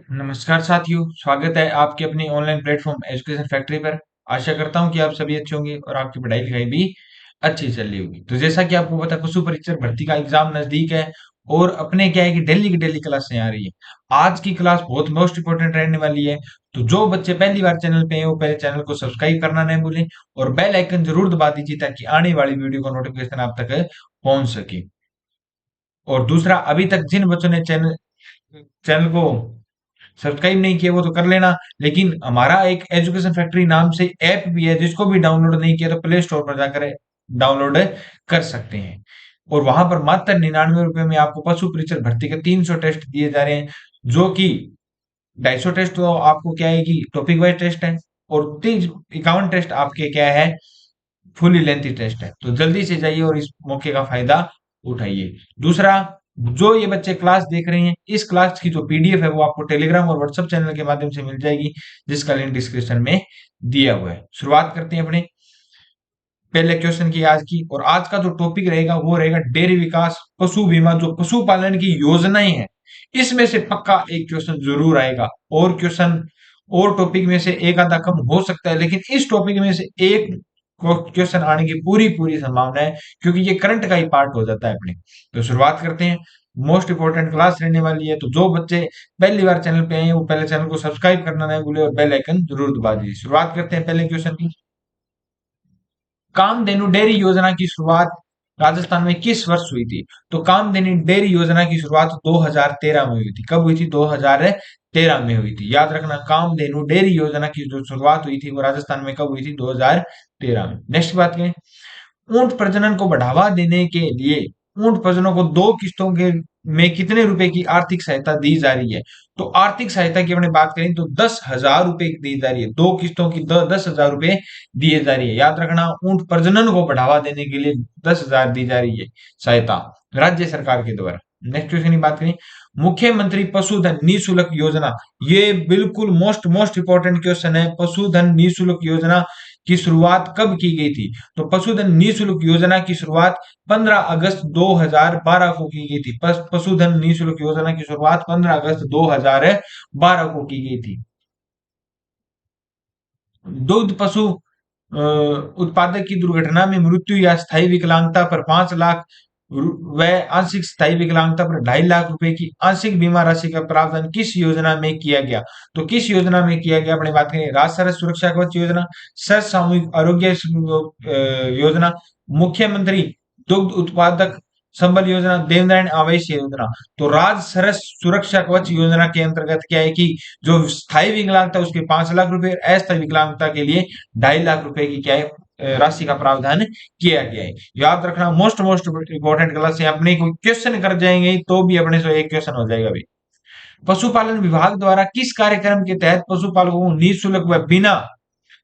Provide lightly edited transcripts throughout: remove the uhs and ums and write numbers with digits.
नमस्कार साथियों, स्वागत है आपके अपनी ऑनलाइन प्लेटफॉर्म एजुकेशन फैक्ट्री पर। आशा करता हूं कि आप सभी अच्छे होंगे और आपकी पढ़ाई लिखाई भी अच्छी चल रही होगी। तो जैसा कि आपको पता है, पशु परीक्षक भर्ती का एग्जाम नजदीक है और अपने क्या है कि डेली की डेली क्लासें आ रही है। आज की क्लास बहुत मोस्ट इंपोर्टेंट रहने वाली है। तो जो बच्चे पहली बार चैनल पे हैं वो पहले चैनल को सब्सक्राइब करना नहीं भूलें और बेल आइकन जरूर दबा दीजिए ताकि आने वाली वीडियो का नोटिफिकेशन आप तक पहुंच सके। और दूसरा, अभी तक जिन बच्चों ने चैनल चैनल को सब्सक्राइब नहीं किया वो तो कर लेना। लेकिन हमारा एक एजुकेशन फैक्ट्री नाम से ऐप भी है, जिसको भी डाउनलोड नहीं किया तो प्ले स्टोर पर जाकर डाउनलोड कर सकते हैं। और वहां पर मात्र 99 रुपए में आपको पशु परीक्षक भर्ती के 300 टेस्ट दिए जा रहे हैं, जो कि 250 टेस्ट तो आपको क्या है कि टॉपिक वाइज टेस्ट है और 51 टेस्ट आपके क्या है, फुली लेंथी टेस्ट है। तो जल्दी से जाइए और इस मौके का फायदा उठाइए। दूसरा, जो ये बच्चे क्लास देख रहे हैं, इस क्लास की जो पीडीएफ है वो आपको टेलीग्राम और व्हाट्सएप चैनल के माध्यम से मिल जाएगी, जिसका लिंक डिस्क्रिप्शन में दिया हुआ है। शुरुआत करते हैं अपने पहले क्वेश्चन की आज की। और आज का जो टॉपिक रहेगा वो रहेगा डेयरी विकास पशु बीमा, जो पशुपालन की योजनाएं हैं, इसमें से पक्का एक क्वेश्चन जरूर आएगा। और क्वेश्चन और टॉपिक में से एक आधा कम हो सकता है, लेकिन इस टॉपिक में से एक क्वेश्चन आने की पूरी पूरी संभावना है, क्योंकि ये करंट का ही पार्ट हो जाता है अपने। तो शुरुआत करते हैं। मोस्ट इंपोर्टेंट क्लास रहने वाली है, तो जो बच्चे पहली बार चैनल पे आए हैं वो पहले चैनल को सब्सक्राइब करना नहीं भूले और बेल आइकन जरूर दबा दीजिए। शुरुआत करते हैं पहले क्वेश्चन की। कामधेनु डेयरी योजना की शुरुआत राजस्थान में किस वर्ष हुई थी? तो कामधेनु डेयरी योजना की शुरुआत 2013 में हुई थी। कब हुई थी? 2013 में हुई थी। याद रखना, कामधेनु डेयरी योजना की जो शुरुआत हुई थी वो राजस्थान में कब हुई थी? 2013 में। नेक्स्ट बात करें, ऊंट प्रजनन को बढ़ावा देने के लिए ऊंट प्रजनन को दो किस्तों के में कितने रुपए की आर्थिक सहायता दी जा रही है? तो आर्थिक सहायता की अपने बात करें तो 10,000 रुपए दी जा रही है। दो किस्तों की 10,000 रुपए दिए जा रही है। याद रखना, ऊंट प्रजनन को बढ़ावा देने के लिए 10,000 दी जा रही है सहायता राज्य सरकार के द्वारा। नेक्स्ट क्वेश्चन की बात करें, मुख्यमंत्री पशुधन निःशुल्क योजना, ये बिल्कुल मोस्ट मोस्ट इंपोर्टेंट क्वेश्चन है। पशुधन निःशुल्क योजना की शुरुआत कब की गई थी? तो पशुधन निःशुल्क योजना की शुरुआत 15 अगस्त 2012 को की गई थी। पशुधन निःशुल्क योजना की शुरुआत 15 अगस्त 2012 को की गई थी। दुग्ध पशु उत्पादक की दुर्घटना में मृत्यु या स्थायी विकलांगता पर 5 लाख व आंशिक स्थायी विकलांगता पर 2.5 लाख रुपए की आंशिक बीमा राशि का प्रावधान किस योजना में किया गया? तो किस योजना में किया गया? अपने बात करें, राज्य सरस सुरक्षा कवच योजना, सरस सामूहिक आरोग्य योजना, मुख्यमंत्री दुग्ध उत्पादक संबल योजना, देवनारायण आवास योजना। तो राज्य सरस सुरक्षा कवच योजना के अंतर्गत क्या है कि जो स्थायी विकलांगता उसके 5 लाख रुपए और अस्थायी विकलांगता के लिए 2.5 लाख रुपए की क्या है, राशि का प्रावधान किया गया है। याद रखना, मोस्ट मोस्ट इंपोर्टेंट क्लास है। अपने को क्वेश्चन कर जाएंगे तो भी अपने से एक क्वेश्चन हो जाएगा भाई। पशुपालन विभाग द्वारा किस कार्यक्रम के तहत पशुपालकों को निःशुल्क व बिना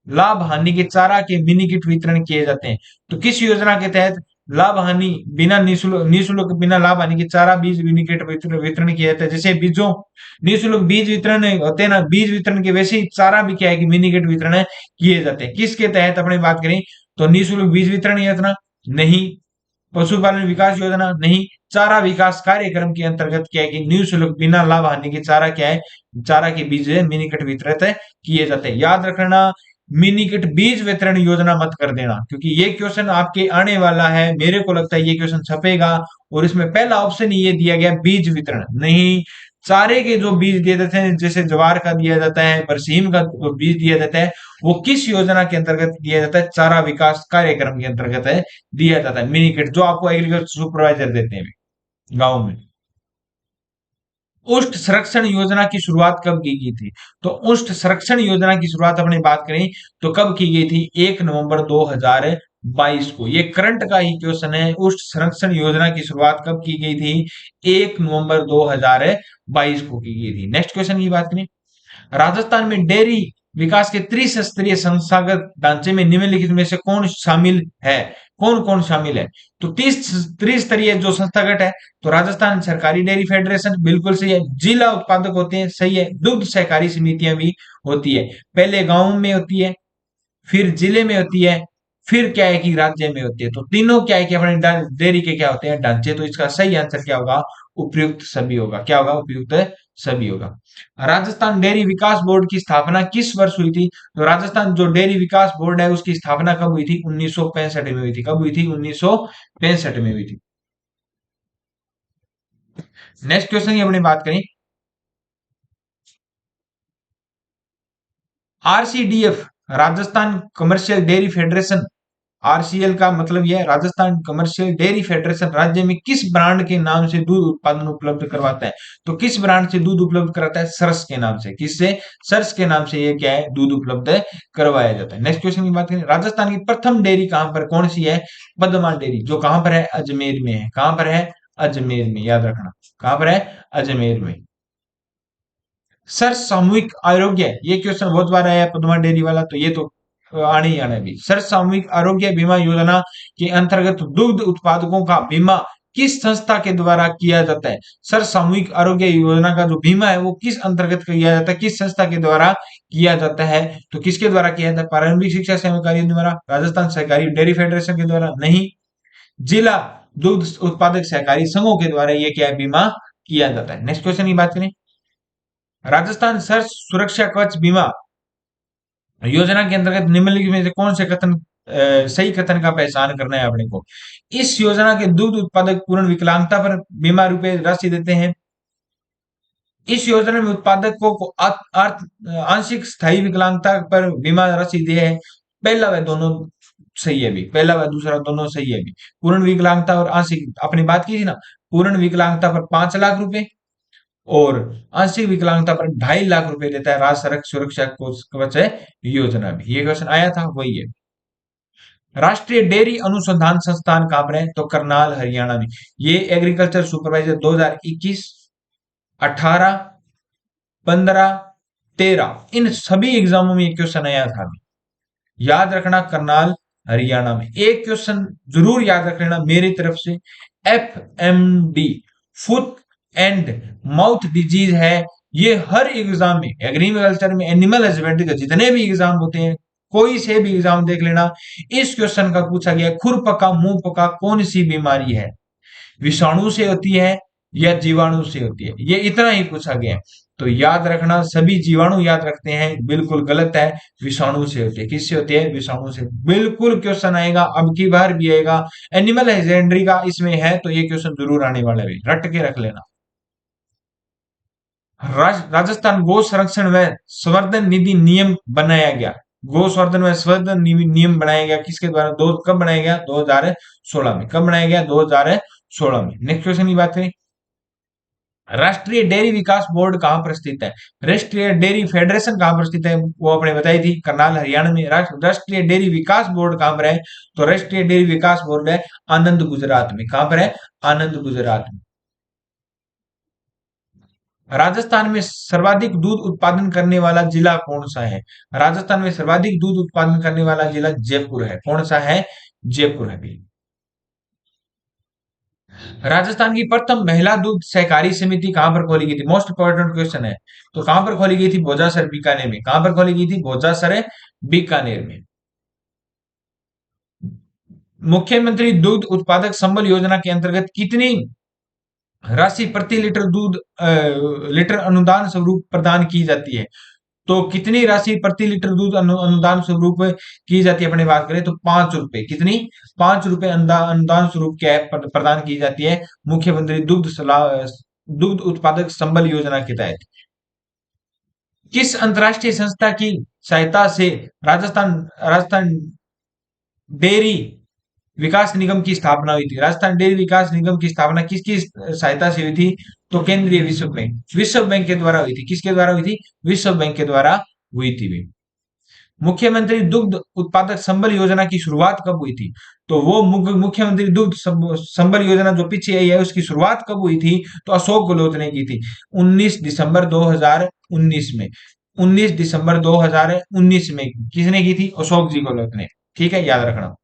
लाभ हानि के चारा के मिनी किट वितरण किए जाते हैं? तो किस योजना के तहत लाभ हानि बिना निःशुल्क बिना लाभ हानि के चारा बीज मिनी किट वितरण किया जाता है? जैसे बीजों निःशुल्क बीज वितरण होते हैं ना, बीज वितरण के वैसे ही चारा भी क्या है कि मिनी किट वितरण किए जाते हैं। किसके तहत अपने बात करें तो निःशुल्क बीज वितरण योजना नहीं, पशुपालन विकास योजना नहीं, चारा विकास कार्यक्रम के अंतर्गत क्या है कि निःशुल्क बिना लाभ हानि के चारा क्या है, चारा के बीज मिनी किट वितरित किए जाते हैं। याद रखना, मिनी किट बीज वितरण योजना मत कर देना, क्योंकि ये क्वेश्चन आपके आने वाला है। मेरे को लगता है ये क्वेश्चन छपेगा और इसमें पहला ऑप्शन ही ये दिया गया, बीज वितरण नहीं। चारे के जो बीज दिए जाते हैं, जैसे ज्वार का दिया जाता है, बरसीम का जो बीज दिया जाता है, वो किस योजना के अंतर्गत दिया जाता है? चारा विकास कार्यक्रम के अंतर्गत है दिया जाता है मिनी किट, जो आपको एग्रीकल्चर सुपरवाइजर देते हैं गांव में। उष्ट संरक्षण योजना की शुरुआत कब की गई थी? तो उष्ट संरक्षण योजना की शुरुआत अपनी बात करें तो कब की गई थी? 1 नवंबर 2022 को। ये करंट का ही क्वेश्चन है। उष्ट संरक्षण योजना की शुरुआत कब की गई थी? 1 नवंबर 2022 को की गई थी। नेक्स्ट क्वेश्चन की बात करें, राजस्थान में डेयरी विकास के त्रिस्तरीय संस्थागत ढांचे में निम्नलिखित में से कौन शामिल है? कौन कौन शामिल है? तो त्रिस्तरीय जो संस्थागत है, तो राजस्थान सहकारी डेयरी फेडरेशन बिल्कुल सही है। जिला उत्पादक होते हैं, सही है। दुग्ध सहकारी समितियां भी होती है। पहले गांव में होती है, फिर जिले में होती है, फिर क्या है कि राज्य में होती है। तो तीनों क्या है कि अपने डेयरी के क्या होते हैं? ढांचे। तो इसका सही आंसर क्या होगा? उपयुक्त सभी होगा। क्या होगा? उपयुक्त सभी होगा। राजस्थान डेयरी विकास बोर्ड की स्थापना किस वर्ष हुई थी? तो राजस्थान जो डेयरी विकास बोर्ड है उसकी स्थापना कब हुई थी? 1965 में हुई थी। कब हुई थी? 1965 में हुई थी। नेक्स्ट क्वेश्चन की अपनी बात करें, RCDF, Rajasthan commercial dairy federation, RCL का मतलब यह है राजस्थान कमर्शियल डेयरी फेडरेशन, राज्य में किस ब्रांड के नाम से दूध उत्पादन उपलब्ध करवाता है? तो किस ब्रांड से दूध उपलब्ध कराता है? सरस के नाम से। किससे? सरस के नाम से ये क्या है? दूध उपलब्ध करवाया जाता है। नेक्स्ट क्वेश्चन की बात करें, राजस्थान की प्रथम डेयरी कहां पर, कौन सी है? पद्मा डेयरी, जो कहां पर है? अजमेर में है। कहां पर है? अजमेर में, याद रखना। कहां पर है? अजमेर में। सर सामूहिक आरोग्य, ये क्वेश्चन बहुत बार आया है पद्मा डेयरी वाला, तो ये तो आने ही आना है भी। सर सामूहिक आरोग्य बीमा योजना के अंतर्गत दुग्ध उत्पादकों का बीमा किस संस्था के द्वारा किया जाता है? सर सामूहिक आरोग्य योजना का जो बीमा है वो किस अंतर्गत किया जाता है, किस संस्था के द्वारा किया जाता है? तो किसके द्वारा किया जाता है? प्रारंभिक शिक्षा सहकारी द्वारा, राजस्थान सहकारी डेयरी फेडरेशन के द्वारा? नहीं, जिला दुग्ध उत्पादक सहकारी संघों के द्वारा ये क्या है? बीमा किया जाता है। नेक्स्ट क्वेश्चन की बात करें, राजस्थान सर सुरक्षा कवच बीमा योजना के अंतर्गत निम्नलिखित में से कौन से कथन सही कथन का पहचान करना है अपने को? इस योजना के दुग्ध उत्पादक पूर्ण विकलांगता पर बीमा रुपए राशि देते हैं। इस योजना में उत्पादकों को आंशिक स्थायी विकलांगता पर बीमा राशि दी है। पहला व दोनों सही है भी, पहला व दूसरा दोनों सही है भी। पूर्ण विकलांगता और आंशिक अपनी बात की थी ना, पूर्ण विकलांगता पर 5 लाख रुपए और आंशिक विकलांगता पर 2.5 लाख रुपए देता है राज्य सड़क सुरक्षा कवच योजना में। ये क्वेश्चन आया था, वही है। राष्ट्रीय डेयरी अनुसंधान संस्थान कहां पर है? तो करनाल हरियाणा में। ये एग्रीकल्चर सुपरवाइजर 2021, 18, 15, 13 इन सभी एग्जामों में ये क्वेश्चन आया था। याद रखना, करनाल हरियाणा में। एक क्वेश्चन जरूर याद रख लेना मेरी तरफ से, FMD foot and mouth disease है, ये हर एग्जाम में, एग्रीकल्चर में, एनिमल हस्बेंड्री के जितने भी एग्जाम होते हैं, कोई से भी एग्जाम देख लेना, इस क्वेश्चन का पूछा गया खुर पका मुंह पका कौन सी बीमारी है? विषाणु से होती है या जीवाणु से होती है? ये इतना ही पूछा गया है। तो याद रखना, सभी जीवाणु याद रखते हैं, बिल्कुल गलत है। विषाणु से होती है। किससे होती है? विषाणु से। बिल्कुल क्वेश्चन आएगा, अब की बार भी आएगा। एनिमल हस्बेंड्री का इसमें है तो ये क्वेश्चन जरूर आने वाला है, रट के रख लेना। राजस्थान गो संरक्षण व संवर्धन निधि नियम बनाया गया। गो संवर्धन व संवर्धन नियम बनाया गया किसके द्वारा? कब बनाया गया? 2016 में। कब बनाया गया? 2016 में। नेक्स्ट क्वेश्चन की बात करें, राष्ट्रीय डेयरी विकास बोर्ड कहां पर स्थित है? राष्ट्रीय डेयरी फेडरेशन कहां पर स्थित है? वो आपने बताई थी, करनाल हरियाणा में। राष्ट्रीय डेयरी विकास बोर्ड कहां पर है? तो राष्ट्रीय डेयरी विकास बोर्ड है आनंद गुजरात में। कहां पर है? आनंद गुजरात में। राजस्थान में सर्वाधिक दूध उत्पादन करने वाला जिला कौन सा है? राजस्थान में सर्वाधिक दूध उत्पादन करने वाला जिला जयपुर है। कौन सा है? जयपुर है भी। राजस्थान की प्रथम महिला दूध सहकारी समिति कहां पर खोली गई थी? मोस्ट इंपोर्टेंट क्वेश्चन है। तो कहां पर खोली गई थी? भोजासर बीकानेर में। कहां पर खोली गई थी? भोजासर बीकानेर में। मुख्यमंत्री दुग्ध उत्पादक संबल योजना के अंतर्गत कितनी राशि प्रति लीटर दूध लीटर अनुदान स्वरूप प्रदान की जाती है? तो कितनी राशि प्रति लीटर दूध अनुदान स्वरूप की जाती है अपने बात करें तो 5 रुपए। कितनी? 5 रुपए अनुदान स्वरूप क्या है प्रदान की जाती है मुख्यमंत्री दुग्ध उत्पादक संबल योजना के तहत। किस अंतरराष्ट्रीय संस्था की सहायता से राजस्थान राजस्थान डेयरी विकास निगम की स्थापना हुई थी? राजस्थान डेयरी विकास निगम की स्थापना किसकी सहायता से हुई थी? तो केंद्रीय विश्व बैंक, विश्व बैंक के द्वारा हुई थी। किसके द्वारा हुई थी? विश्व बैंक के द्वारा हुई थी भी। मुख्यमंत्री दुग्ध उत्पादक संबल योजना की शुरुआत कब हुई थी? तो वो मुख्यमंत्री दुग्ध संबल योजना जो पीछे आई है उसकी शुरुआत कब हुई थी? तो अशोक गहलोत ने की थी 19 दिसंबर 2019 में। 19 दिसंबर 2019 में किसने की थी? अशोक जी गहलोत ने। ठीक है, याद रखना।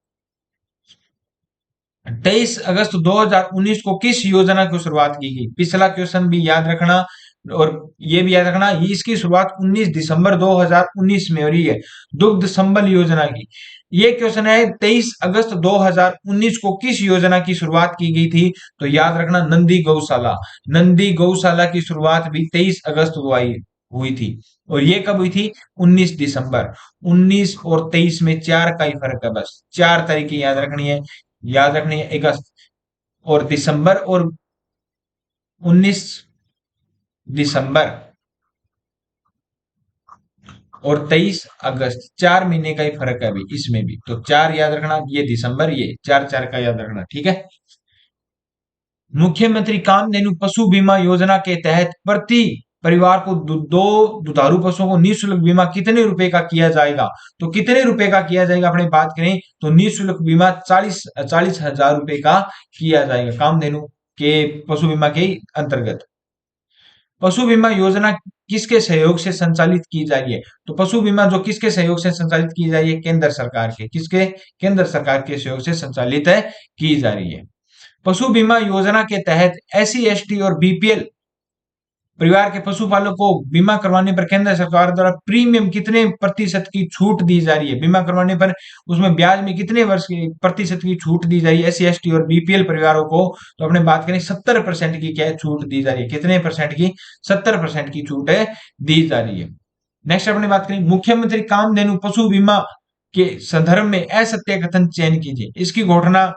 23 अगस्त 2019 को किस योजना की शुरुआत की गई? पिछला क्वेश्चन भी याद रखना और ये भी याद रखना, ये इसकी शुरुआत 19 दिसंबर 2019 में हो रही है, दुग्ध संबल योजना की। ये क्वेश्चन है 23 अगस्त 2019 को किस योजना की शुरुआत की गई थी? तो याद रखना नंदी गौशाला। नंदी गौशाला की शुरुआत भी 23 अगस्त को आई हुई थी। और ये कब हुई थी? 19 दिसंबर। 19 और 23 में 4 का ही फर्क है, बस 4 तारीखें याद रखनी है। याद रखनी है, अगस्त और दिसंबर, और 19 दिसंबर और 23 अगस्त, 4 महीने का ही फर्क है अभी इसमें भी। तो 4 याद रखना, ये दिसंबर, ये 4 4 का याद रखना, ठीक है। मुख्यमंत्री कामधेनु पशु बीमा योजना के तहत प्रति परिवार को दो दुधारू पशुओं को निःशुल्क बीमा कितने रुपए का किया जाएगा? तो कितने रुपए का किया जाएगा, अपने बात करें तो निःशुल्क बीमा 40,000 रुपए का किया जाएगा कामधेनु के पशु बीमा के अंतर्गत। पशु बीमा योजना किसके सहयोग से संचालित की जा रही है? तो पशु बीमा जो किसके सहयोग से संचालित की जा रही है? केंद्र सरकार के। किसके? केंद्र सरकार के सहयोग से संचालित है, की जा रही है। पशु बीमा योजना के तहत एससी एसटी और बीपीएल परिवार के पशुपालक को बीमा करवाने पर केंद्र सरकार द्वारा प्रीमियम कितने प्रतिशत की छूट दी जा रही है? बीमा करवाने पर उसमें ब्याज में कितने वर्ष की प्रतिशत की छूट दी जा रही है एससी एसटी और बीपीएल परिवारों को? तो अपने बात करें 70% की क्या है, छूट दी जा रही है। कितने परसेंट की? 70% की छूट है, दी जा रही है। नेक्स्ट अपने बात करें मुख्यमंत्री कामधेनु पशु बीमा के संदर्भ में असत्य कथन चयन कीजिए। इसकी घोषणा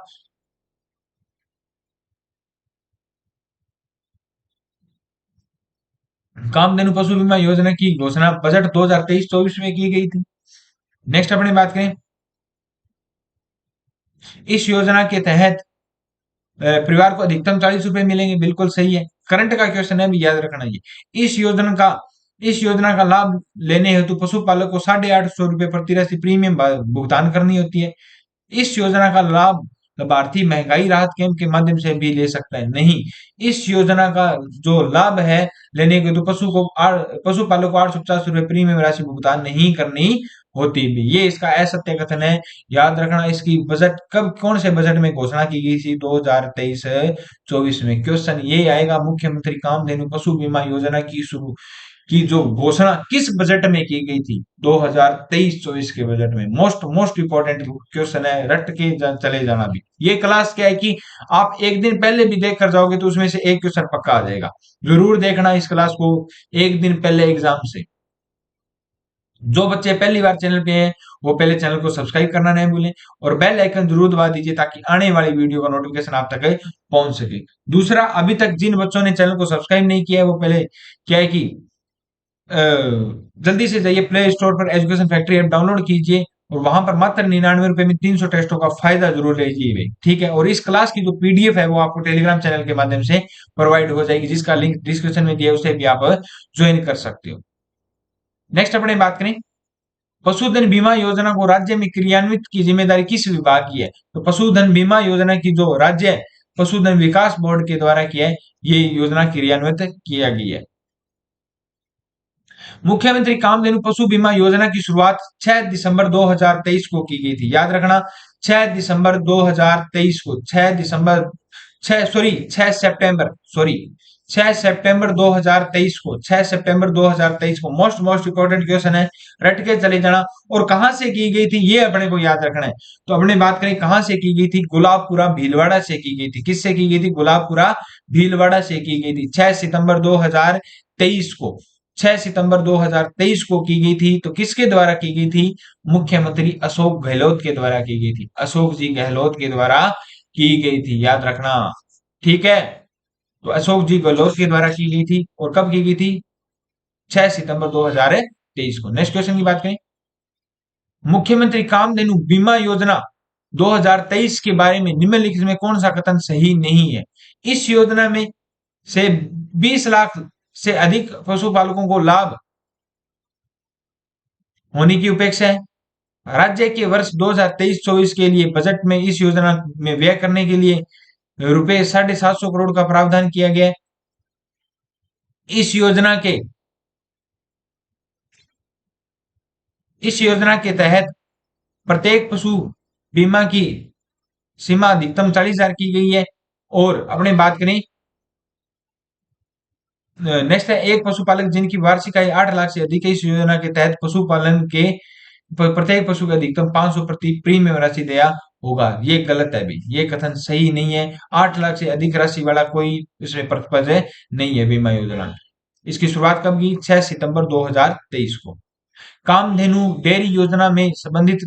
कामधेनु पशु बीमा योजना की घोषणा बजट 2023-24 में की गई थी। नेक्स्ट अपनी बात करें, इस योजना के तहत परिवार को अधिकतम 40 रुपए मिलेंगे, बिल्कुल सही है। करंट का क्वेश्चन है, भी याद रखना ये। इस योजना का लाभ लेने हेतु पशुपालक को 850 रुपए प्रति राशि प्रीमियम भुगतान करनी होती है। इस योजना का लाभ लाभार्थी महंगाई राहत कैंप के माध्यम से भी ले सकता है? नहीं, इस योजना का जो लाभ है लेने के तो पशुपालक को 850 रुपए प्रीमियम राशि भुगतान नहीं करनी होती भी। ये इसका असत्य कथन है, याद रखना। इसकी बजट कब, कौन से बजट में घोषणा की गई थी? 2023-24 में। क्वेश्चन ये आएगा, मुख्यमंत्री कामधेनु पशु बीमा योजना की जो घोषणा किस बजट में की गई थी? 2023-24 के बजट में। मोस्ट मोस्ट इंपॉर्टेंट क्वेश्चन है, रट के चले जाना भी। ये क्लास क्या है कि आप एक दिन पहले भी देख कर जाओगे तो उसमें से एक क्वेश्चन पक्का आ जाएगा। जरूर देखना इस क्लास को एक दिन पहले एग्जाम से। जो बच्चे पहली बार चैनल पे हैं वो पहले चैनल को सब्सक्राइब करना नहीं भूलें और बेल आइकन जरूर दबा दीजिए ताकि आने वाली वीडियो का नोटिफिकेशन आप तक पहुंच सके। दूसरा, अभी तक जिन बच्चों ने चैनल को सब्सक्राइब नहीं किया है वो पहले क्या है कि जल्दी से जाइए प्ले स्टोर पर एजुकेशन फैक्ट्री ऐप डाउनलोड कीजिए और वहां पर मात्र 99 रुपए में 300 टेस्टों का फायदा जरूर लीजिए भाई, ठीक है। और इस क्लास की जो पीडीएफ है वो आपको टेलीग्राम चैनल के माध्यम से प्रोवाइड हो जाएगी, जिसका लिंक डिस्क्रिप्शन में दिया है, उसे भी आप ज्वाइन कर सकते हो। नेक्स्ट अपने बात करें, पशुधन बीमा योजना को राज्य में क्रियान्वित की जिम्मेदारी किस विभाग की है? तो पशुधन बीमा योजना की जो राज्य पशुधन विकास बोर्ड के द्वारा की है, ये योजना क्रियान्वित किया गई है। मुख्यमंत्री कामधेनु पशु बीमा योजना की शुरुआत 6 दिसंबर 2023 को की गई थी। याद रखना 6 दिसंबर 2023 को, 6 दिसंबर 6 सॉरी 6 सितंबर सॉरी 6 सितंबर 2023 को, 6 सितंबर 2023 को। मोस्ट मोस्ट इंपोर्टेंट क्वेश्चन है, रट के चले जाना। और कहां से की गई थी ये अपने को याद रखना है। तो अपने बात करें कहां से की गई थी? गुलाबपुरा भीलवाड़ा से की गई थी। किससे की गई थी? गुलाबपुरा भीलवाड़ा से की गई थी 6 सितंबर 2023 को। 6 सितंबर 2023 को की गई थी। तो किसके द्वारा की गई थी? मुख्यमंत्री अशोक गहलोत के द्वारा की गई थी। अशोक जी गहलोत के द्वारा की गई थी, याद रखना, ठीक है। तो अशोक जी गहलोत के द्वारा की गई थी। और कब की गई थी? 6 सितंबर 2023 को। नेक्स्ट क्वेश्चन की बात करें, मुख्यमंत्री कामधेनु बीमा योजना 2023 के बारे में निम्नलिखित में कौन सा कथन सही नहीं है? इस योजना में से 20 लाख से अधिक पशुपालकों को लाभ होने की अपेक्षा है। राज्य के वर्ष 2023-24 के लिए बजट में इस योजना में व्यय करने के लिए रुपए 750 करोड़ का प्रावधान किया गया है। इस योजना के इस योजना के तहत प्रत्येक पशु बीमा की सीमा अधिकतम 40,000 की गई है। और अपने बात करें, नेक्स्ट है, एक पशुपालक जिनकी वार्षिक आय 8 लाख से अधिक है इस योजना के तहत पशुपालन के प्रत्येक पशु का अधिकतम 500 प्रति प्रीमियम राशि देया होगा। ये गलत है भाई, ये कथन सही नहीं है। 8 लाख से अधिक राशि वाला कोई इसमें प्रतिपद्य नहीं है बीमा योजना। इसकी शुरुआत कब की? 6 सितंबर 2023 को। कामधेनु डेयरी योजना में संबंधित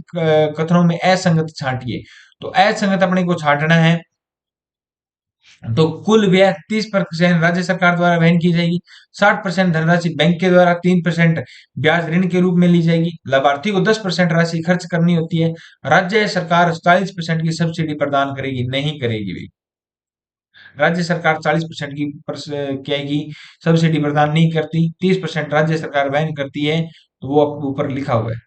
कथनों में असंगत छांटिए। तो असंगत अपने को छांटना है। तो कुल व्यय 30% राज्य सरकार द्वारा वहन की जाएगी। 60% धनराशि बैंक के द्वारा, 3% ब्याज ऋण के रूप में ली जाएगी। लाभार्थी को 10% राशि खर्च करनी होती है। राज्य सरकार 40% की सब्सिडी प्रदान करेगी, नहीं करेगी भाई। राज्य सरकार 40% की क्या है कि सब्सिडी प्रदान नहीं करती, 30% राज्य सरकार वहन करती है। तो वो ऊपर लिखा हुआ है।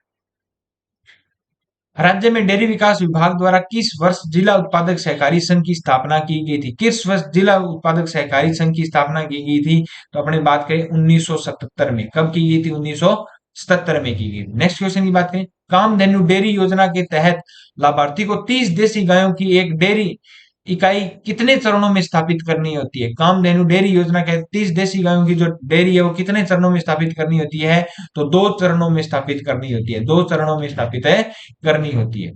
राज्य में डेयरी विकास विभाग द्वारा किस वर्ष जिला उत्पादक सहकारी संघ की स्थापना की गई थी? किस वर्ष जिला उत्पादक सहकारी संघ की स्थापना की गई थी? तो अपने बात करें 1977 में। कब की गई थी? 1977 में की गई थी। नेक्स्ट क्वेश्चन की बात करें, कामधेनु डेयरी योजना के तहत लाभार्थी को 30 देसी गायों की एक डेयरी इकाई कितने चरणों में स्थापित करनी होती है? कामधेनु डेयरी योजना के 30 देसी गायों की जो डेयरी है वो कितने चरणों में स्थापित करनी होती है? तो 2 चरणों में स्थापित करनी होती है। 2 चरणों में स्थापित है करनी होती है।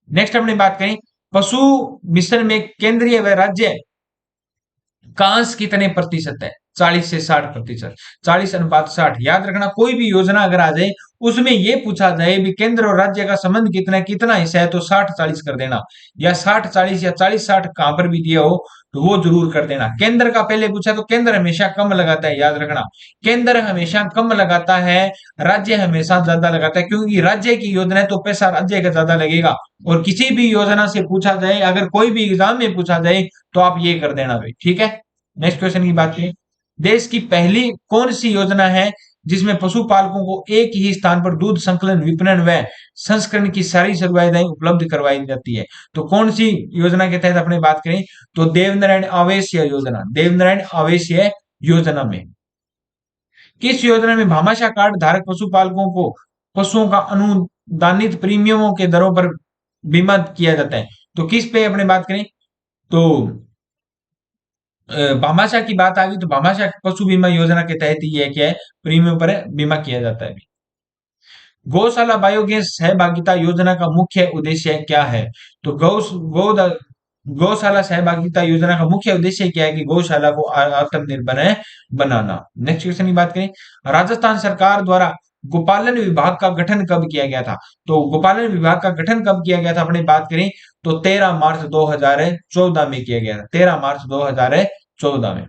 नेक्स्ट अपनी बात करें, पशु मिशन में केंद्रीय व राज्य का अंश कितने प्रतिशत है? 40 से 60%। 40:60। याद रखना, कोई भी योजना अगर आ जाए उसमें ये पूछा जाए भी केंद्र और राज्य का संबंध कितना कितना हिस्सा है, तो 60-40 कर देना, या 60-40 या 40-60 कहां पर भी दिया हो तो वो जरूर कर देना। केंद्र का पहले पूछा तो केंद्र हमेशा कम लगाता है, याद रखना। केंद्र हमेशा कम लगाता है, राज्य हमेशा ज्यादा लगाता है, क्योंकि राज्य की योजना है तो पैसा राज्य का ज्यादा लगेगा। और किसी भी योजना से पूछा जाए, अगर कोई भी एग्जाम में पूछा जाए तो आप ये कर देना भाई, ठीक है। नेक्स्ट क्वेश्चन की बात करें, देश की पहली कौन सी योजना है जिसमें पशुपालकों को एक ही स्थान पर दूध संकलन, विपणन व संस्करण की सारी सुविधाएं उपलब्ध करवाई जाती है? तो कौन सी योजना के तहत अपने बात करें तो देवनारायण आवासीय योजना। देवनारायण आवासीय योजना में किस योजना में भामाशाह कार्ड धारक पशुपालकों को पशुओं का अनुदानित प्रीमियमों के दरों पर बीमा किया जाता है? तो किस पे अपने बात करें तो भामाशाह की बात आ गई तो भामाशाह पशु बीमा योजना के तहत ही है क्या है, प्रीमियम पर बीमा किया जाता है। गौशाला बायोगैस सहभागिता योजना का मुख्य उद्देश्य क्या है? तो गौशाला सहभागिता योजना का मुख्य उद्देश्य क्या है कि गौशाला को आत्मनिर्भर बनाना। नेक्स्ट क्वेश्चन की बात करें, राजस्थान सरकार द्वारा गोपालन विभाग का गठन कब किया गया था? तो गोपालन विभाग का गठन कब किया गया था अपनी बात करें तो 13 मार्च 2014 में किया गया था। 13 मार्च 2014 में।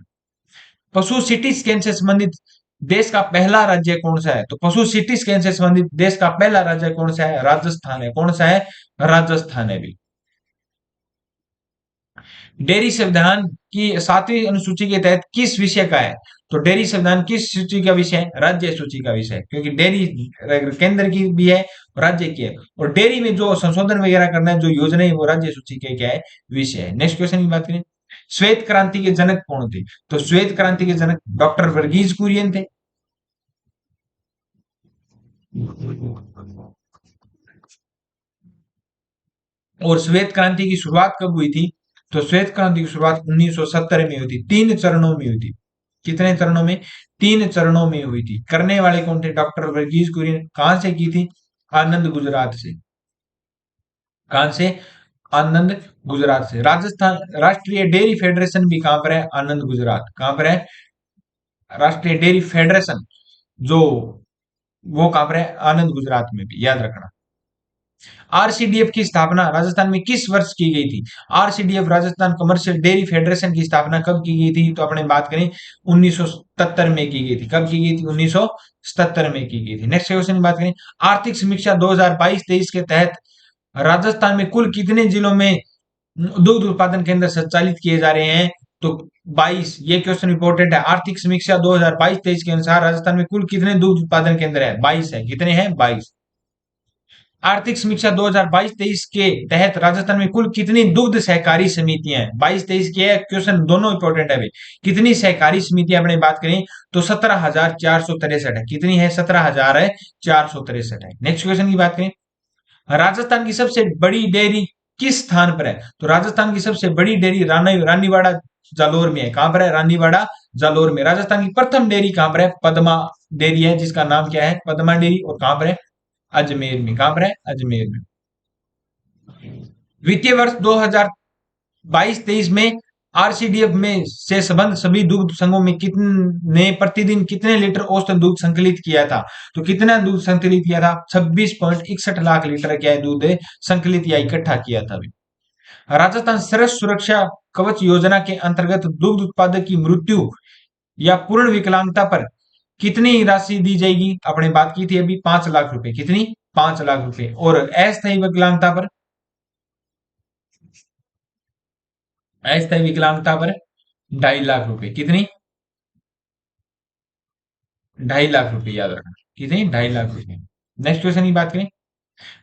पशु सिटी स्कैन से संबंधित देश का पहला राज्य कौन सा है? तो पशु सिटी स्कैन से संबंधित देश का पहला राज्य कौन सा है? राजस्थान है। कौन सा है? राजस्थान है भी। डेयरी संविधान की 7वीं अनुसूची के तहत किस विषय का है? तो डेयरी संविधान किस सूची का विषय है? राज्य सूची का विषय है, क्योंकि डेयरी केंद्र की भी है, राज्य की है। और डेयरी में जो संशोधन वगैरह करना है, जो योजना है, वो राज्य सूची के क्या है? विषय है। नेक्स्ट क्वेश्चन की बात करें, श्वेत क्रांति के जनक कौन थे? तो श्वेत क्रांति के जनक डॉक्टर वर्गीज कुरियन थे। और श्वेत क्रांति की शुरुआत कब हुई थी? तो श्वेत क्रांति की शुरुआत 1970 में हुई थी। 3 चरणों में हुई थी। कितने चरणों में? 3 चरणों में हुई थी। करने वाले कौन थे? डॉक्टर वर्गीज कुरियन। कहां से की थी? आनंद गुजरात से। कहां से? आनंद गुजरात से। राजस्थान राष्ट्रीय डेयरी फेडरेशन भी कहां पर है? आनंद गुजरात। कहां पर है? राष्ट्रीय डेयरी फेडरेशन जो वो कहां पर है? आनंद गुजरात में भी, याद रखना। आरसीडीएफ की स्थापना राजस्थान में किस वर्ष की गई थी? RCDF Rajasthan commercial dairy federation की स्थापना कब की गई थी? तो अपने बात करें 1977 में की गई थी। कब की गई थी? 1977 में की गई थी। नेक्स्ट क्वेश्चन की बात करें, आर्थिक समीक्षा 2022-23 के तहत राजस्थान में कुल कितने जिलों में दुग्ध उत्पादन केंद्र संचालित किए जा रहे हैं? तो 22। ये क्वेश्चन इंपॉर्टेंट है। आर्थिक समीक्षा 2022-23 के अनुसार राजस्थान में कुल कितने दुग्ध उत्पादन केंद्र है? 22 है। कितने हैं? 22। आर्थिक समीक्षा 2022-23 के तहत राजस्थान में कुल कितनी दुग्ध सहकारी समितियां हैं? 22-23 के क्वेश्चन दोनों इंपॉर्टेंट है भाई। कितनी सहकारी समितियां अपने बात करें तो 17,463 है। कितनी है? 17,463 है। नेक्स्ट क्वेश्चन की बात करें, राजस्थान की सबसे बड़ी डेयरी किस स्थान पर है? तो राजस्थान की सबसे बड़ी डेयरी रानीवाड़ा जालोर में है। कहां पर है? रानीवाड़ा जालोर में। राजस्थान की प्रथम डेयरी कहां पर है? पदमा डेयरी है, जिसका नाम क्या है? पदमा डेयरी। और कहां पर है? अजमेर में। कहां पर है? अजमेर में। वित्तीय वर्ष 2022-23 में आरसीडीएफ में से संबद्ध सभी दुग्ध संघों में कितने प्रतिदिन कितने लीटर औसतन दूध संकलित किया था? तो कितना दूध संकलित किया था? 26.61 लाख लीटर क्या है दूध संकलित या इकट्ठा किया था अभी। राजस्थान सरस सुरक्षा कवच योजना के अंतर्गत दुग्ध उत्पादक की मृत्यु या पूर्ण विकलांगता पर कितनी राशि दी जाएगी? आपने बात की थी अभी 5 लाख रुपए। कितनी? 5 लाख रुपए। और अस्थायी विकलांगता पर, अस्थायी विकलांगता पर 2.5 लाख रुपए। कितनी? 2.5 लाख रुपए याद रखना। कितनी? 2.5 लाख रुपए। नेक्स्ट क्वेश्चन की बात करें।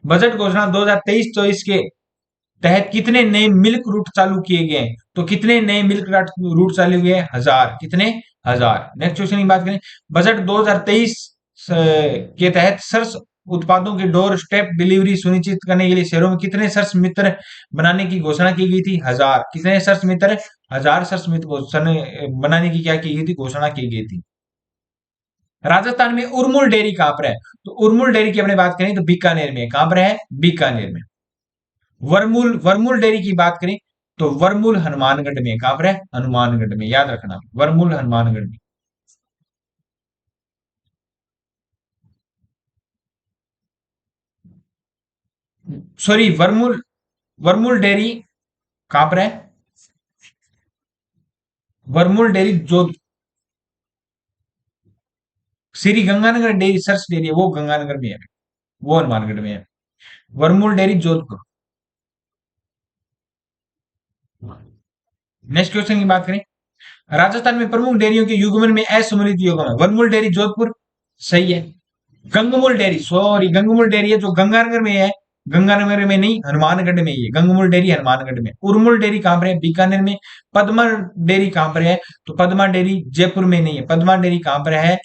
बजट घोषणा 2023-24 के तहत कितने नए मिल्क रूट चालू किए गए हैं? तो कितने नए मिल्क रूट चालू हुए हैं? 1000। कितने? 1000। नेक्स्ट क्वेश्चन की बात करें। बजट 2023 के तहत सर्स उत्पादों की डोर स्टेप डिलीवरी सुनिश्चित करने के लिए शहरों में कितने सर्स मित्र बनाने की घोषणा की गई थी? 1000। कितने सर्स मित्र? 1000 सर्स मित्र बनाने की क्या की गई थी? घोषणा की गई थी। राजस्थान में उरमुल डेयरी कहां पर है? तो उरमुल डेयरी की अपने बात करें तो बीकानेर में। कहां पर है? बीकानेर में। वर्मुल वर्मुल डेयरी की बात करें तो वर्मुल हनुमानगढ़ में। कहां पर है? हनुमानगढ़ में। याद रखना, वर्मुल हनुमानगढ़ में। सॉरी, वर्मुल वर्मुल डेयरी कहां पर है? वर्मुल डेयरी जो Shri Ganganagar dairy search dairy है वो गंगानगर में है, वो हनुमानगढ़ में है। वर्मुल डेयरी जोधपुर। नेक्स्ट क्वेश्चन की बात करें। राजस्थान में प्रमुख डेयरियों के युग्मन में असम्मिलित युग्म है। वर्मुल डेयरी जोधपुर सही है। Gangmool dairy, sorry, Gangmool dairy है जो गंगानगर में है। गंगानगर में नहीं, हनुमानगढ़ में ही है। गंगमूल डेयरी हनुमानगढ़ में। उर्मुल डेयरी कहां पर है? बीकानेर में। पद्मा डेयरी कहां पर है? तो पद्मा डेयरी जयपुर में नहीं है। पद्मा डेयरी कहां पर है?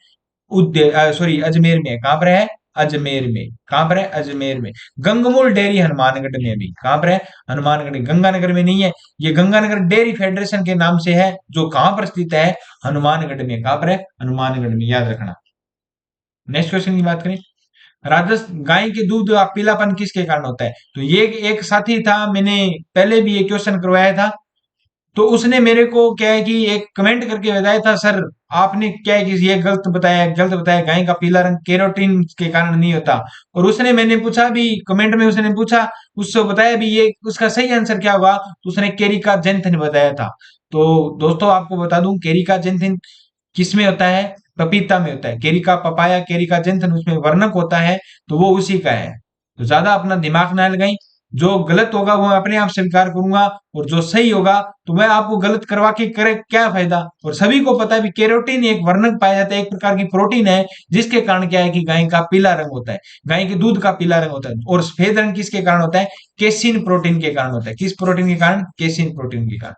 सॉरी, अजमेर में है। कहां पर है? अजमेर में। कहां पर है? अजमेर में। गंगमूल डेयरी हनुमानगढ़ में भी। कहां पर है? हनुमानगढ़ में। गंगानगर में नहीं है। ये गंगानगर डेयरी फेडरेशन के नाम से है, जो कहां पर स्थित है? हनुमानगढ़ में। कहां पर है? हनुमानगढ़ में। याद रखना। नेक्स्ट क्वेश्चन की बात करें। राजस्थान गाय के दूध का पीलापन किसके कारण होता है? तो ये एक साथी था, मैंने पहले भी ये क्वेश्चन करवाया था। तो उसने मेरे को क्या है कि एक कमेंट करके बताया था, सर आपने क्या है कि ये गलत बताया, गाय का पीला रंग केरोटीन के कारण नहीं होता। और उसने, मैंने पूछा भी कमेंट में, उसने पूछा, उससे बताया भी ये उसका सही आंसर क्या होगा, तो उसने केरिका जेंथिन बताया था। तो दोस्तों आपको बता दूं, केरिका जेंथिन किसमें होता है? पपीता में होता है। केरिका पपाया, केरिका जेंथिन उसमें वर्णक होता है, तो वो उसी का है। तो ज्यादा अपना दिमाग ना लगाएं। जो गलत होगा वो मैं अपने आप स्वीकार करूंगा, और जो सही होगा तो मैं आपको गलत करवा के करे क्या फायदा। और सभी को पता है भी केरोटीन एक वर्णक पाया जाता है, एक प्रकार की प्रोटीन है, जिसके कारण क्या है कि गाय का पीला रंग होता है। गाय के दूध का पीला रंग होता है। और सफेद रंग किसके कारण होता है? केसिन प्रोटीन के कारण होता है। किस प्रोटीन के कारण? केसिन प्रोटीन के कारण।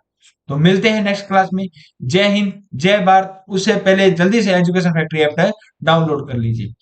तो मिलते हैं नेक्स्ट क्लास में। जय हिंद, जय भारत। उससे पहले जल्दी से एजुकेशन फैक्ट्री ऐप है डाउनलोड कर लीजिए।